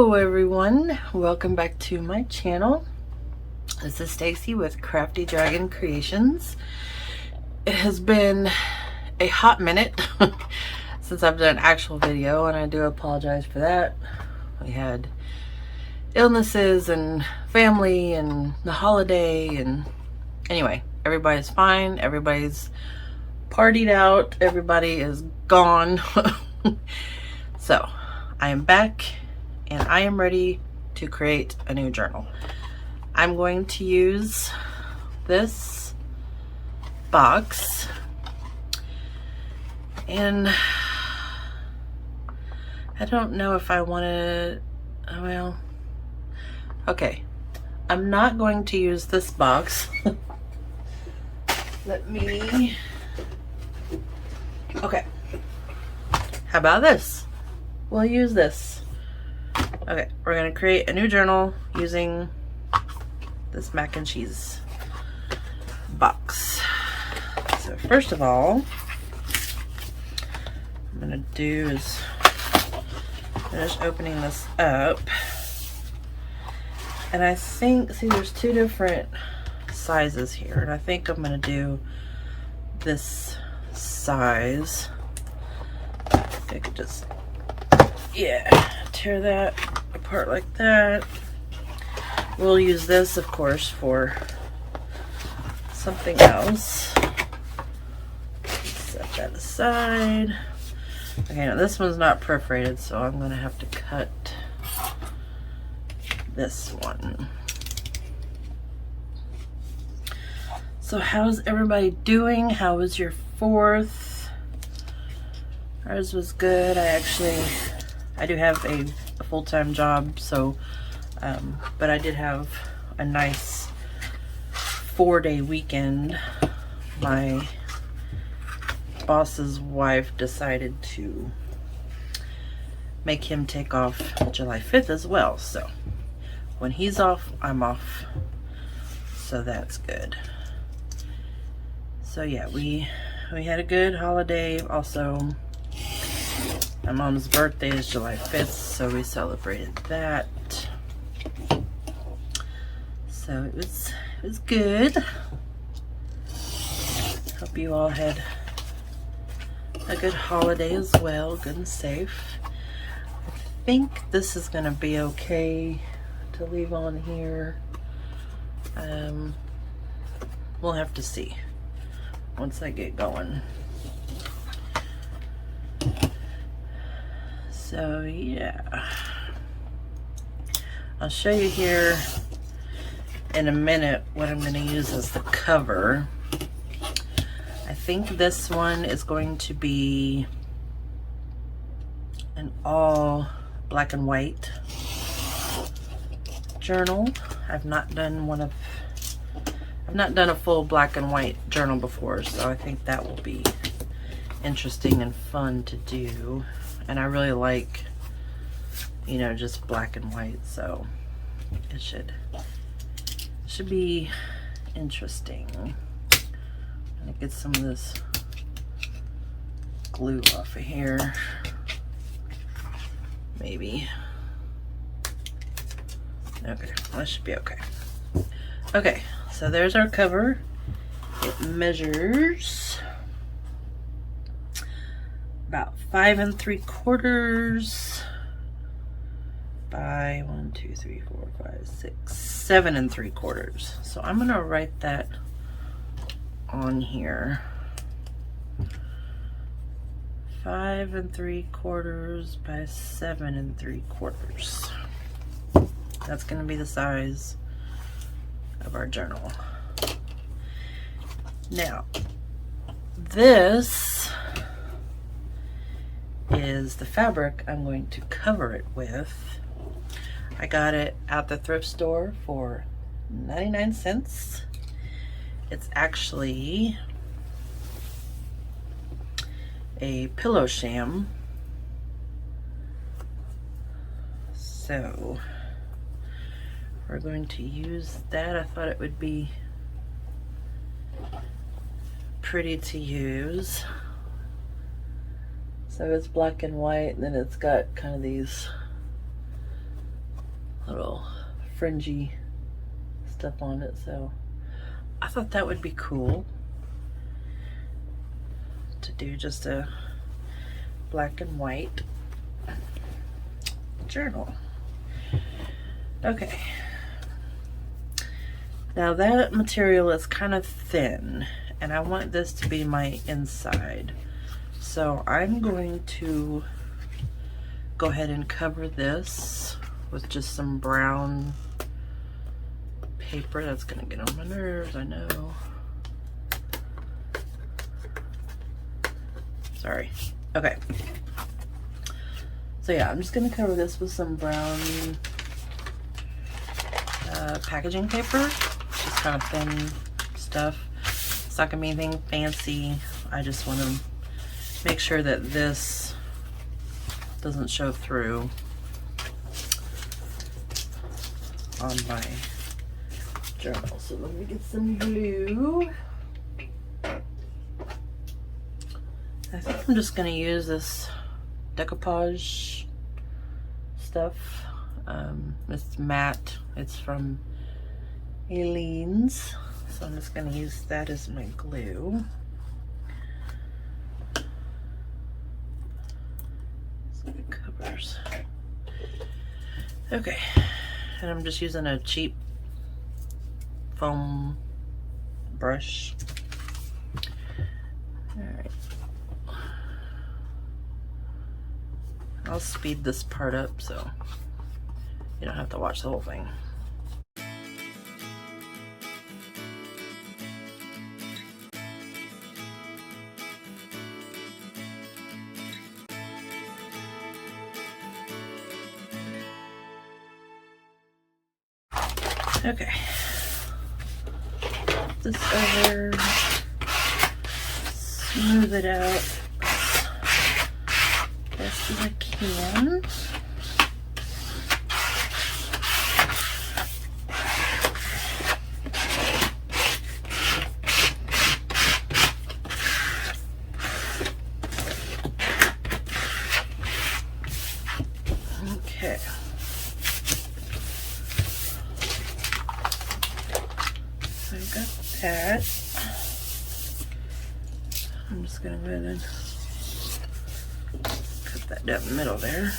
Hello everyone, welcome back to my channel. This is Stacy with Crafty Dragon Creations. It has been a hot minute since I've done an actual video, and I do apologize for that. We had illnesses and family and the holiday, and anyway, everybody's fine, everybody's partied out, everybody is gone. So I am back and I am ready to create a new journal. I'm going to use this box, and I don't know if I want to, well, okay, I'm not going to use this box. Okay, how about this? We'll use this. Okay, we're gonna create a new journal using this mac and cheese box. So first of all, I'm gonna do is finish opening this up. And I think, see, there's two different sizes here, and I think I'm gonna do this size. I could just, yeah, tear that apart like that. We'll use this, of course, for something else. Set that aside. Okay, now this one's not perforated, so I'm gonna have to cut this one. So how's everybody doing? How was your 4th? Ours was good. I do have a full-time job, so but I did have a nice 4-day weekend. My boss's wife decided to make him take off July 5th as well, so when he's off, I'm off, so that's good. So yeah, we had a good holiday. Also, my mom's birthday is July 5th, so we celebrated that. So it was good. Hope you all had a good holiday as well, good and safe. I think this is gonna be okay to leave on here. We'll have to see once I get going. So yeah, I'll show you here in a minute what I'm going to use as the cover. I think this one is going to be an all black and white journal. I've not done a full black and white journal before, so I think that will be interesting and fun to do. And I really like, you know, just black and white, so it should be interesting. I'm gonna get some of this glue off of here, maybe. Okay, that should be okay. Okay, so there's our cover. It measures about 5 3/4 by 1, 2, 3, 4, 5, 6, 7 3/4. So I'm gonna write that on here. 5 3/4 by 7 3/4. That's gonna be the size of our journal. Now, this is the fabric I'm going to cover it with. I got it at the thrift store for 99 cents. It's actually a pillow sham. So we're going to use that. I thought it would be pretty to use. So it's black and white, and then it's got kind of these little fringy stuff on it, so I thought that would be cool to do just a black and white journal. Okay, now that material is kind of thin and I want this to be my inside, so I'm going to go ahead and cover this with just some brown paper. That's gonna get on my nerves, I know. Sorry. Okay. So yeah, I'm just gonna cover this with some brown packaging paper. Just kind of thin stuff. It's not gonna be anything fancy. I just want to make sure that this doesn't show through on my journal. So let me get some glue. I think I'm just going to use this decoupage stuff. It's matte. It's from Aleene's. So I'm just going to use that as my glue. So it covers. Okay. And I'm just using a cheap foam brush. Alright. I'll speed this part up so you don't have to watch the whole thing. Okay. This over, smooth it out as best as I can. Okay. So I got that. I'm just gonna go ahead and cut that down the middle there.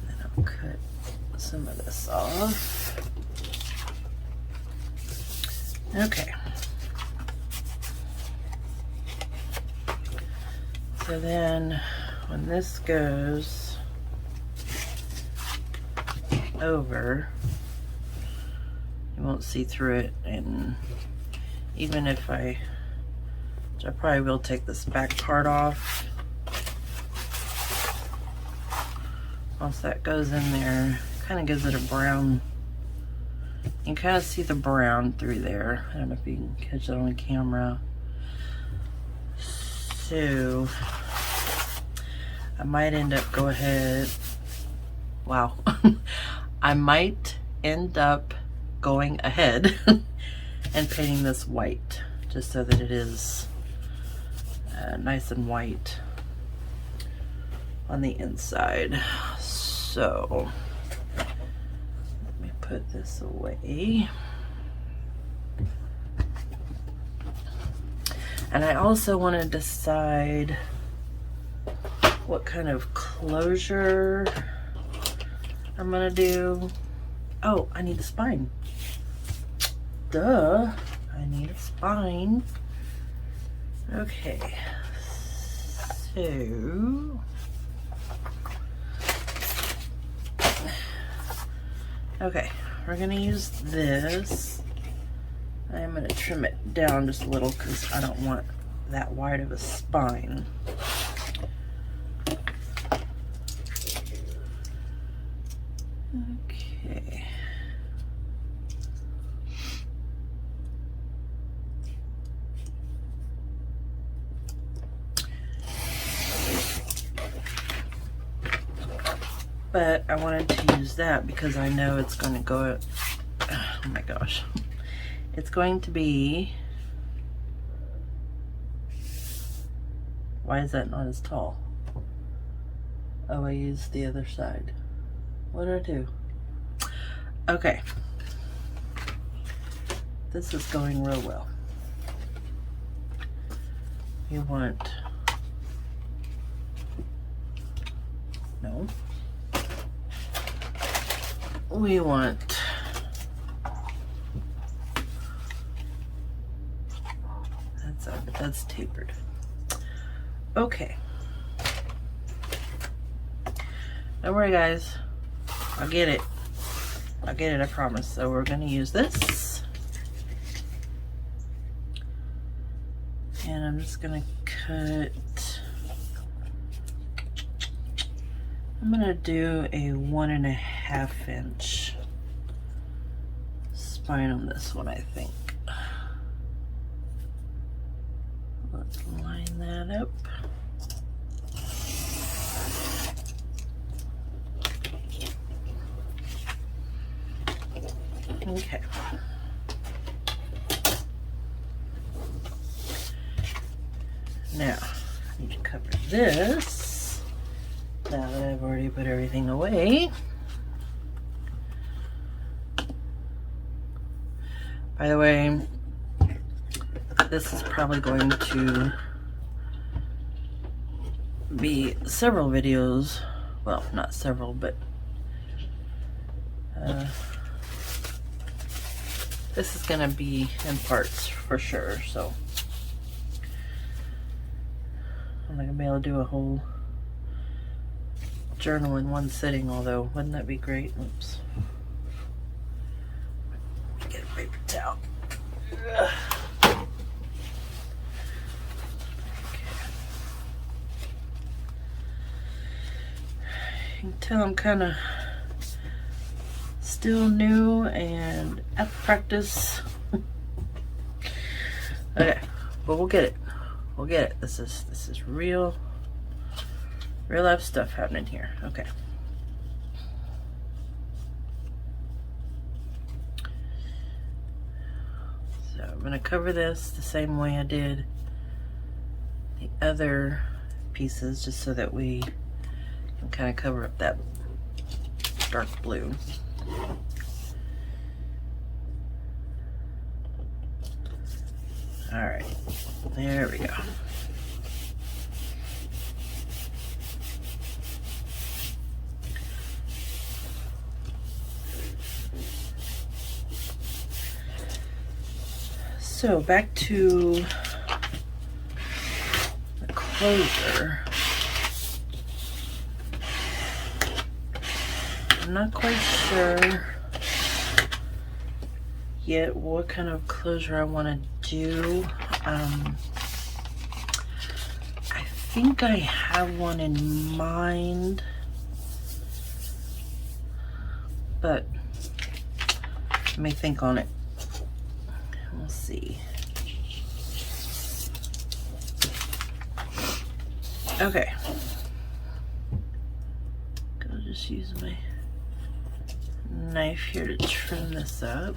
Then I'll cut some of this off. Okay. So then when this goes over, you won't see through it, and even if I probably will take this back part off. Once that goes in there, kind of gives it a brown, you can kind of see the brown through there. I don't know if you can catch it on the camera. So I might end up wow. I might end up going ahead and painting this white just so that it is nice and white on the inside. So let me put this away. And I also want to decide what kind of closure I'm gonna do. Oh, I need a spine. Duh, I need a spine. Okay, so okay, we're gonna use this. I'm gonna trim it down just a little because I don't want that wide of a spine. Okay. But I wanted to use that because I know it's going to go, oh my gosh. It's going to be Why is that not as tall? Oh, I used the other side. What did I do? Okay. This is going real well. You want... No. We want... That's tapered. Okay. Don't worry, guys. I'll get it. I'll get it, I promise. So we're gonna use this. And I'm just gonna cut... I'm gonna do a 1.5 inch spine on this one, I think. Let's line that up. Okay. Now, I need to cover this. Now that I've already put everything away. By the way, this is probably going to be several videos. Well, not several, but this is gonna be in parts for sure, so I'm not gonna be able to do a whole journal in one sitting, although wouldn't that be great? Oops. Get a paper towel. Ugh. You can tell I'm kind of still new and at practice. Okay, but we'll get it. We'll get it. This is real life stuff happening here. Okay. So I'm gonna cover this the same way I did the other pieces, just so that we can kind of cover up that dark blue. All right, there we go. So back to the closure. I'm not quite sure yet what kind of closure I want to do. I think I have one in mind, but let me think on it. We'll see. Okay. I'll just use my knife here to trim this up.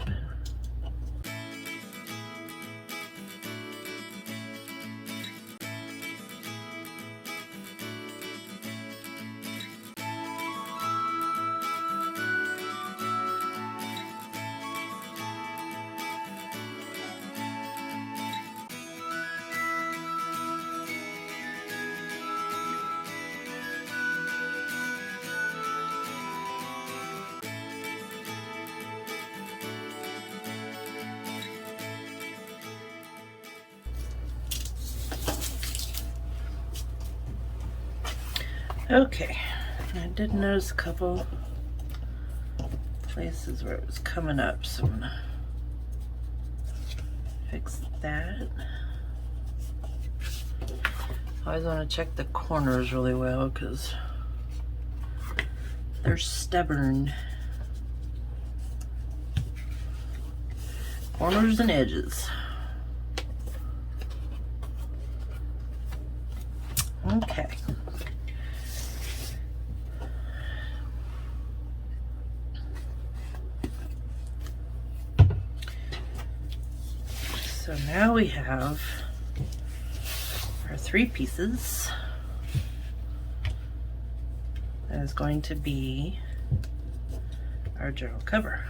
Okay, I did notice a couple places where it was coming up, so I'm gonna fix that. I always want to check the corners really well because they're stubborn. Corners and edges. Okay. So now we have our our 3 pieces. That is going to be our journal cover.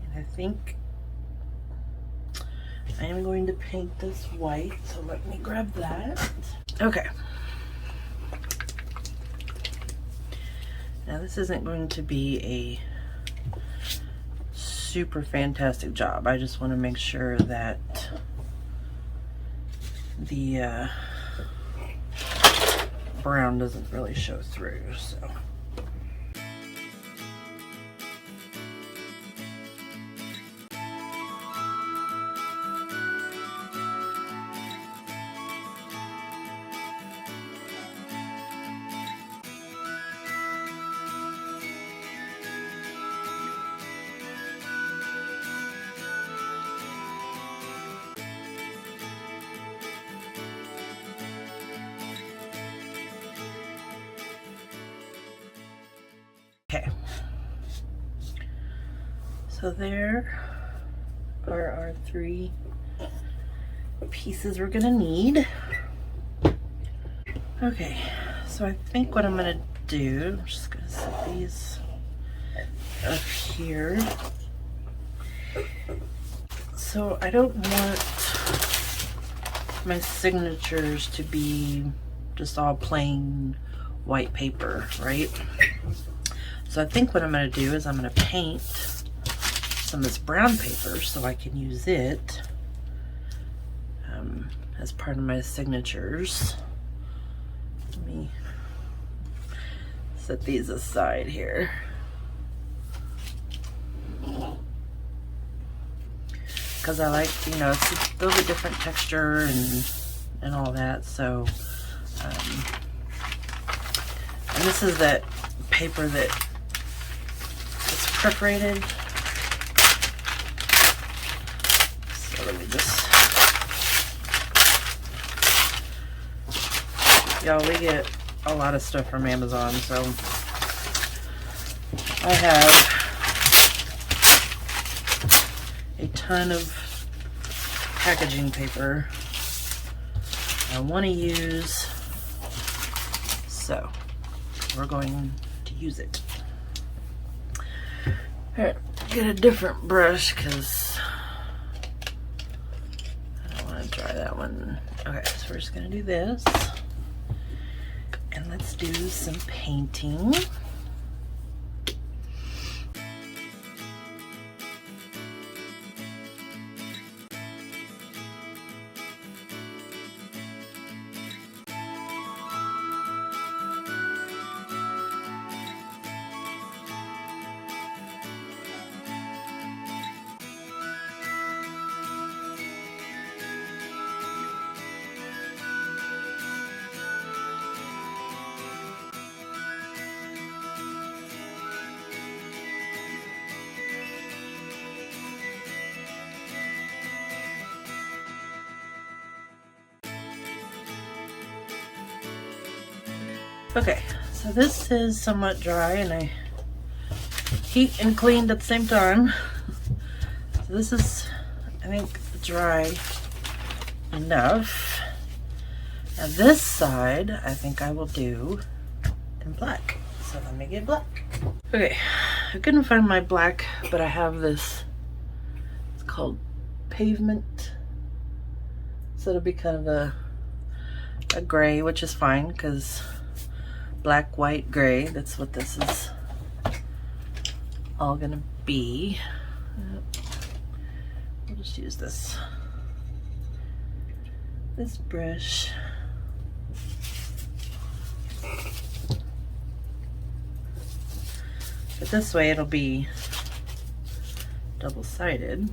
And I think I am going to paint this white, so let me grab that. Okay. Now this isn't going to be a super fantastic job. I just want to make sure that the brown doesn't really show through, so. Okay, so there are our 3 pieces we're gonna need. Okay, so I think what I'm gonna do, I'm just gonna set these up here. So I don't want my signatures to be just all plain white paper, right? So I think what I'm going to do is I'm going to paint some of this brown paper so I can use it as part of my signatures. Let me set these aside here. Because I like, you know, it's a little bit different texture and all that. So, and this is that paper that is perforated. So let me just, y'all, we get a lot of stuff from Amazon, so I have a ton of packaging paper I want to use, so we're going to use it. Alright, get a different brush because I don't want to dry that one. Okay, so we're just going to do this, and let's do some painting. Okay, so this is somewhat dry, and I heat and cleaned at the same time. So this is, I think, dry enough. Now this side, I think I will do in black. So let me get black. Okay, I couldn't find my black, but I have this. It's called Pavement. So it'll be kind of a gray, which is fine because black, white, gray, that's what this is all gonna be. We'll just use this brush. But this way it'll be double-sided.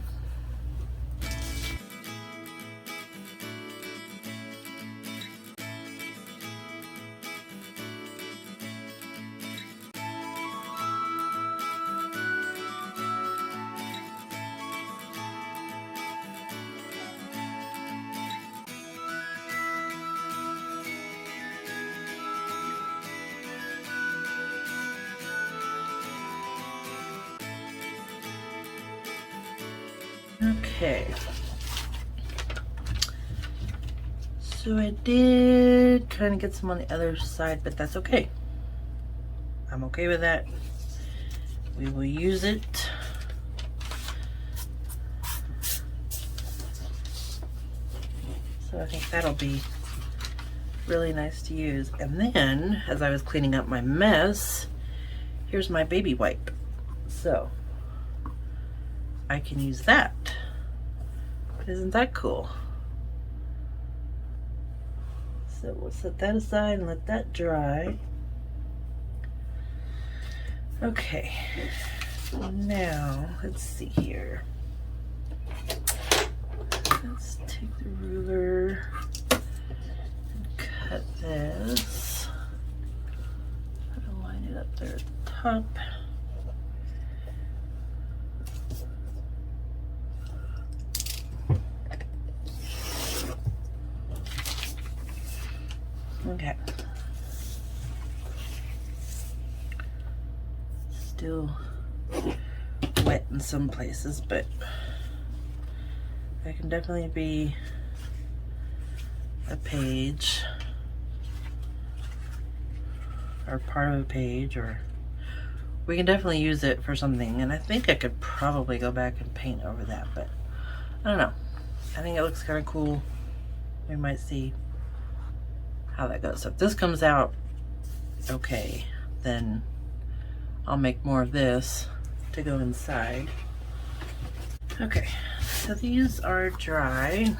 Okay. So I did kind of get some on the other side, but that's okay. I'm okay with that. We will use it. So I think that'll be really nice to use. And then, as I was cleaning up my mess, here's my baby wipe. So I can use that. Isn't that cool? So we'll set that aside and let that dry. Okay, now let's see here. Let's take the ruler and cut this. Try to line it up there at the top. Okay. Still wet in some places, but that can definitely be a page or part of a page, or we can definitely use it for something. And I think I could probably go back and paint over that, but I don't know. I think it looks kind of cool. We might see how that goes. So if this comes out okay, then I'll make more of this to go inside. Okay, so these are dry.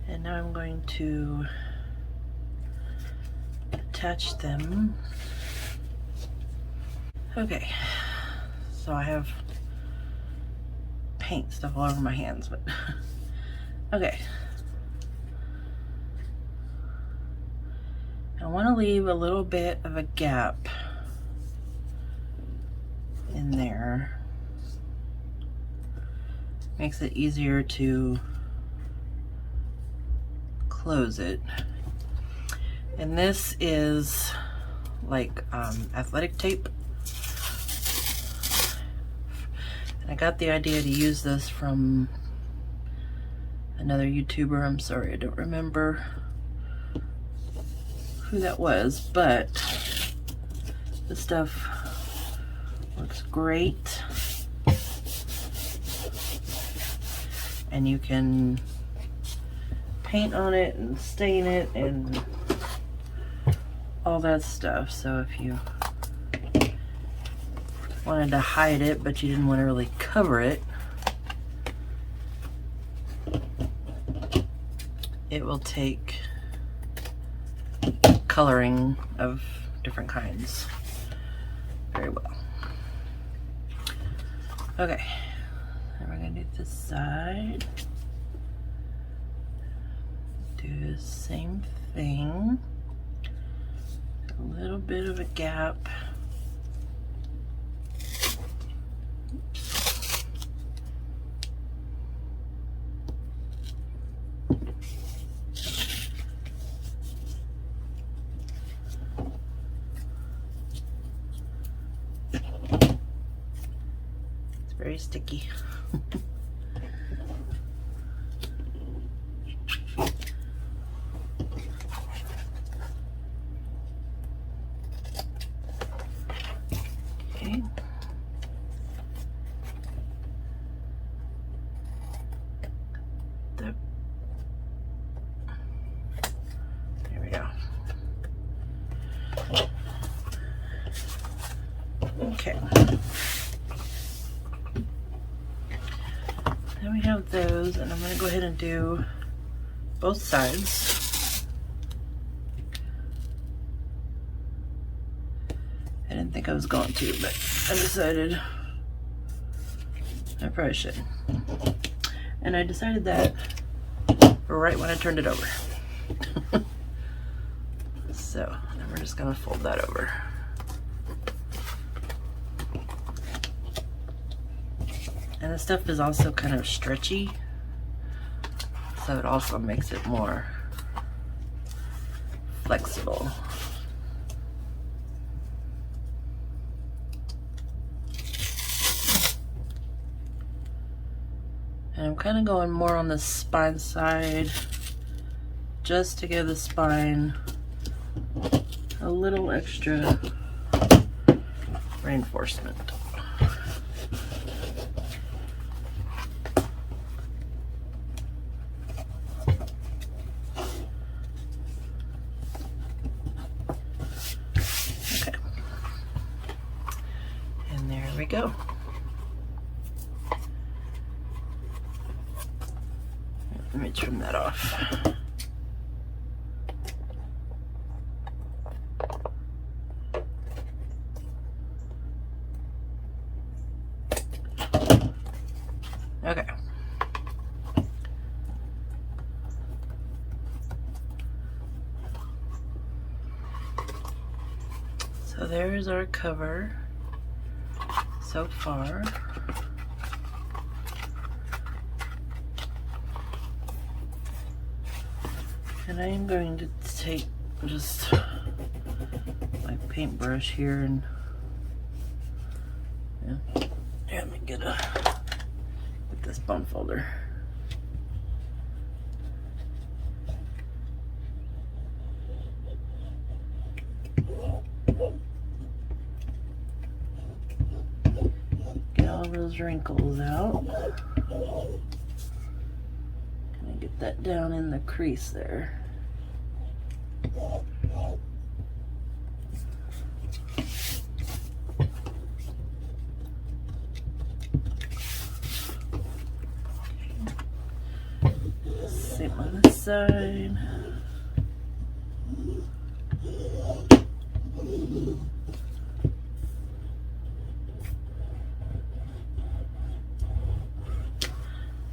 And now I'm going to attach them. Okay, so I have paint stuff all over my hands, but okay. I want to leave a little bit of a gap in there. Makes it easier to close it. And this is like athletic tape. I got the idea to use this from another YouTuber. I'm sorry, I don't remember who that was, but the stuff works great. And you can paint on it and stain it and all that stuff. So if you wanted to hide it, but you didn't want to really cover it, it will take coloring of different kinds very well. Okay, and we're gonna do this side. Do the same thing. A little bit of a gap. Very sticky. Okay. There we go. Okay. Then we have those, and I'm going to go ahead and do both sides. I didn't think I was going to, but I decided I probably should. And I decided that right when I turned it over. So, then we're just going to fold that over. And the stuff is also kind of stretchy, so it also makes it more flexible. And I'm kind of going more on the spine side just to give the spine a little extra reinforcement. Okay. And there we go. Let me trim that off. Okay. So there's our cover so far. And I am going to take just my paintbrush here and let me get this bone folder. Get all those wrinkles out. Can I get that down in the crease there? Same on this side.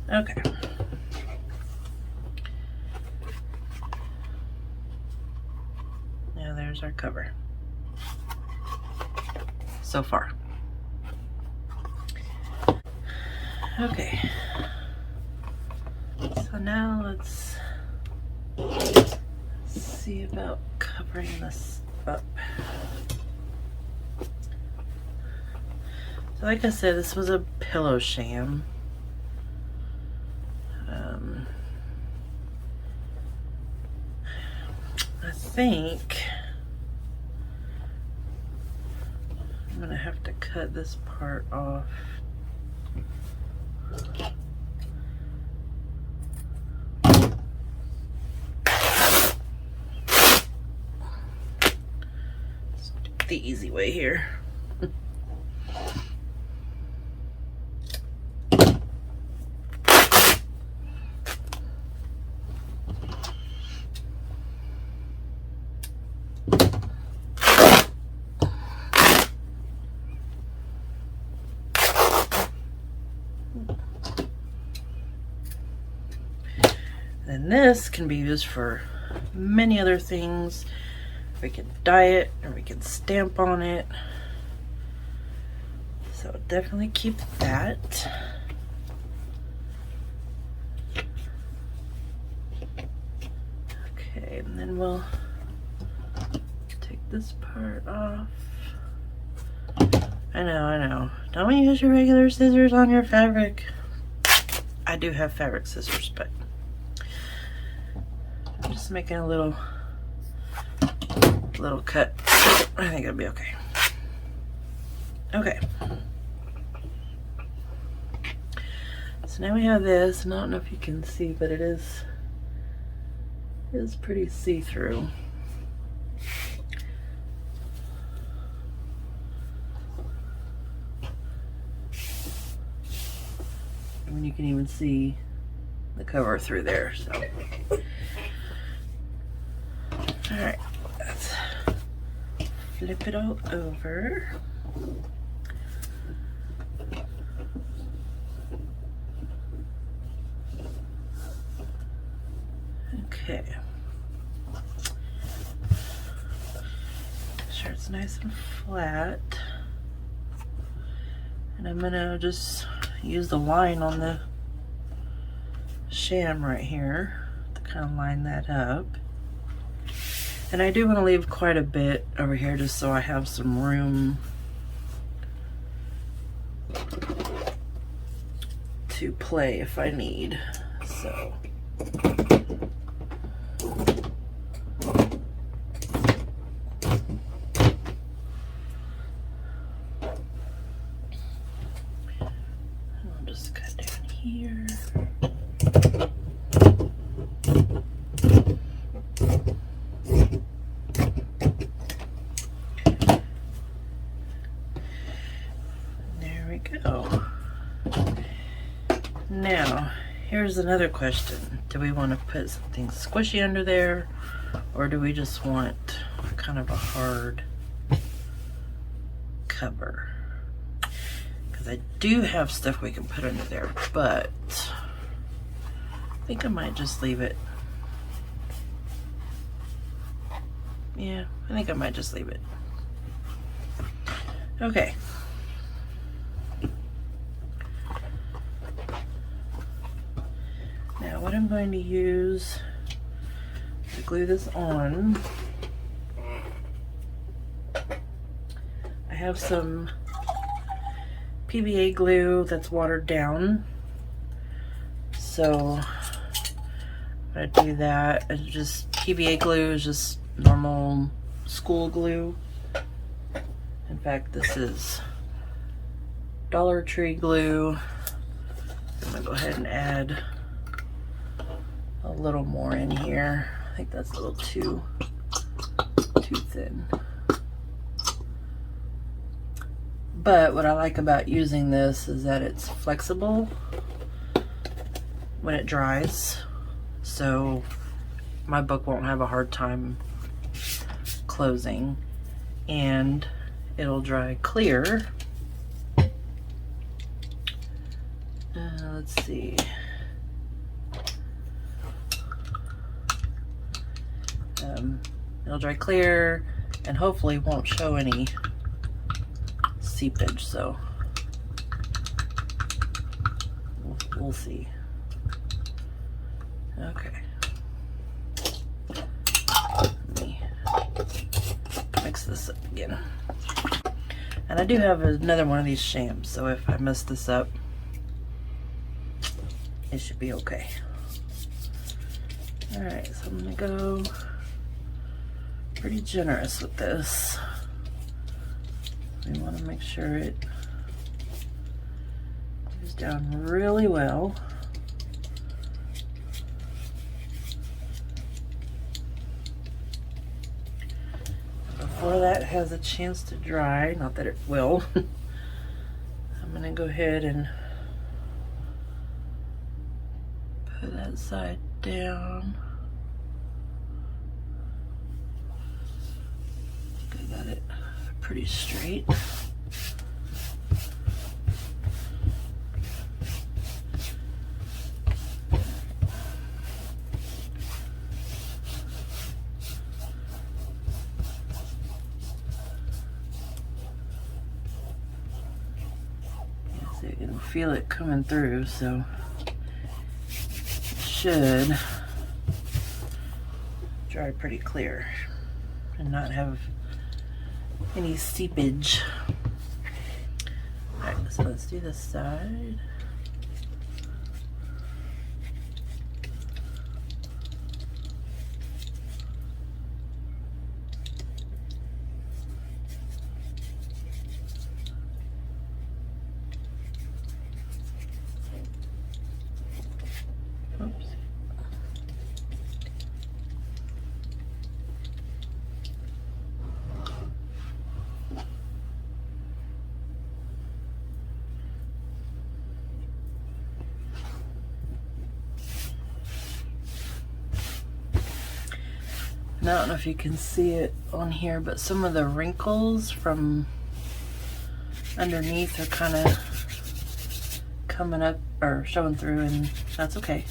Okay. Now there's our cover. So far. Okay. So now let's see about covering this up. So like I said, this was a pillow sham. I think I'm gonna have to cut this part off. The easy way here. And this can be used for many other things. We can dye it or we can stamp on it. So definitely keep that. Okay, and then we'll take this part off. I know. Don't use your regular scissors on your fabric. I do have fabric scissors, but I'm just making a little cut. I think it'll be okay. Okay. So now we have this, and I don't know if you can see, but it is pretty see-through. I mean, you can even see the cover through there, so. All right, let's flip it all over. Okay. Make sure it's nice and flat. And I'm gonna just use the line on the sham right here to kind of line that up. And I do want to leave quite a bit over here just so I have some room to play if I need. So I'll just cut down here. There we go. Now, here's another question. Do we want to put something squishy under there, or do we just want kind of a hard cover? Because I do have stuff we can put under there, but I think I might just leave it. Yeah, I think I might just leave it. Okay. Now what I'm going to use to glue this on, I have some PVA glue that's watered down. So I'm gonna do that. It's just PVA glue is just normal school glue. In fact, this is Dollar Tree glue. I'm gonna go ahead and add a little more in here. I think that's a little too thin. But what I like about using this is that it's flexible when it dries, so my book won't have a hard time closing, and it'll dry clear. Let's see. It'll dry clear and hopefully won't show any seepage, so we'll see. Okay. Let me mix this up again. And I do have another one of these shams, so if I mess this up, it should be okay. Alright, so I'm gonna go pretty generous with this. We want to make sure it goes down really well. Before that has a chance to dry, not that it will, I'm going to go ahead and put that side down. I got it pretty straight. So you can feel it coming through, so it should dry pretty clear and not have any seepage. Alright, so let's do this side. Oops. I don't know if you can see it on here, but some of the wrinkles from underneath are kind of coming up or showing through, and that's okay.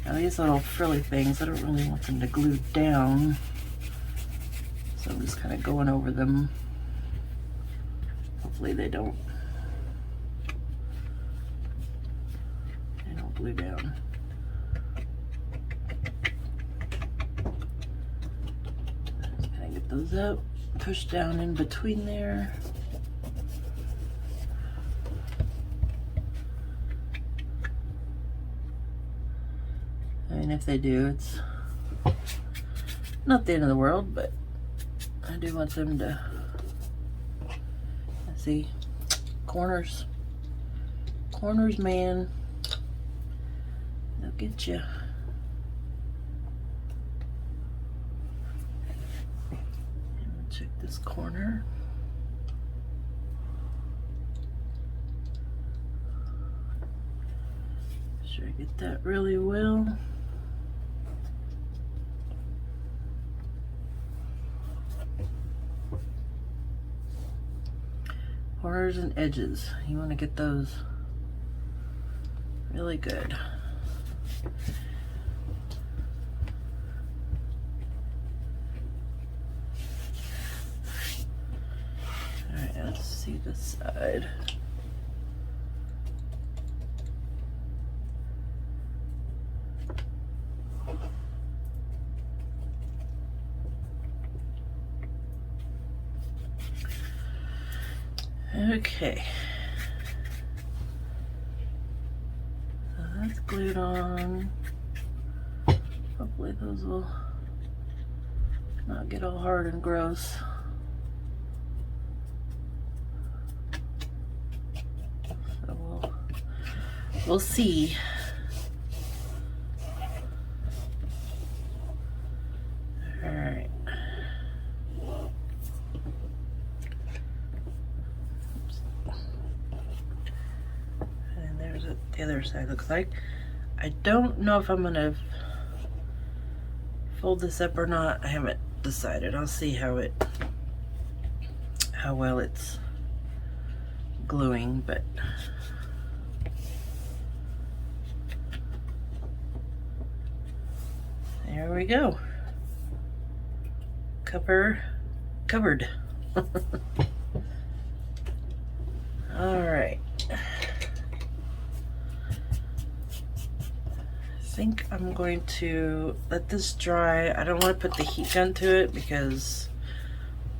Now these little frilly things, I don't really want them to glue down, so I'm just kind of going over them. Hopefully they don't glue down. Just kind of get those up, push down in between there. I mean, if they do, it's not the end of the world, but I do want them to see corners. Corners, man. They'll get you. Check this corner. Make sure I get that really well. Corners and edges. You want to get those really good. Alright, let's see this side. Okay. So that's glued on. Hopefully those will not get all hard and gross. So we'll see. All right. And there's what the other side looks like. I don't know if I'm gonna fold this up or not. I haven't decided. I'll see how well it's gluing, but there we go. Covered. All right. I think I'm going to let this dry. I don't want to put the heat gun to it because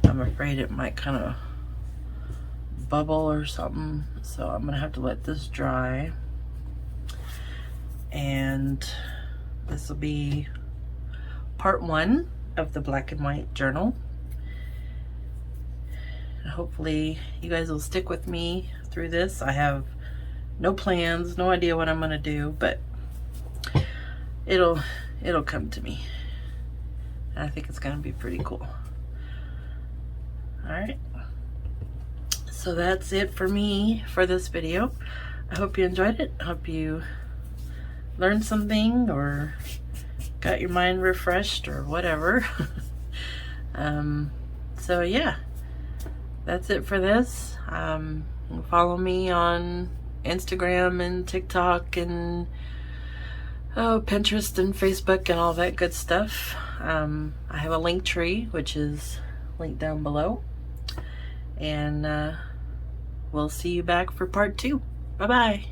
I'm afraid it might kind of bubble or something. So I'm gonna have to let this dry. And this will be part 1 of the black and white journal. And hopefully you guys will stick with me through this. I have no plans, no idea what I'm gonna do, but it'll come to me. And I think it's gonna be pretty cool. All right. So that's it for me for this video. I hope you enjoyed it. I hope you learned something or got your mind refreshed or whatever. So yeah, that's it for this. Follow me on Instagram and TikTok and Pinterest and Facebook and all that good stuff. I have a link tree, which is linked down below. And we'll see you back for part 2. Bye-bye.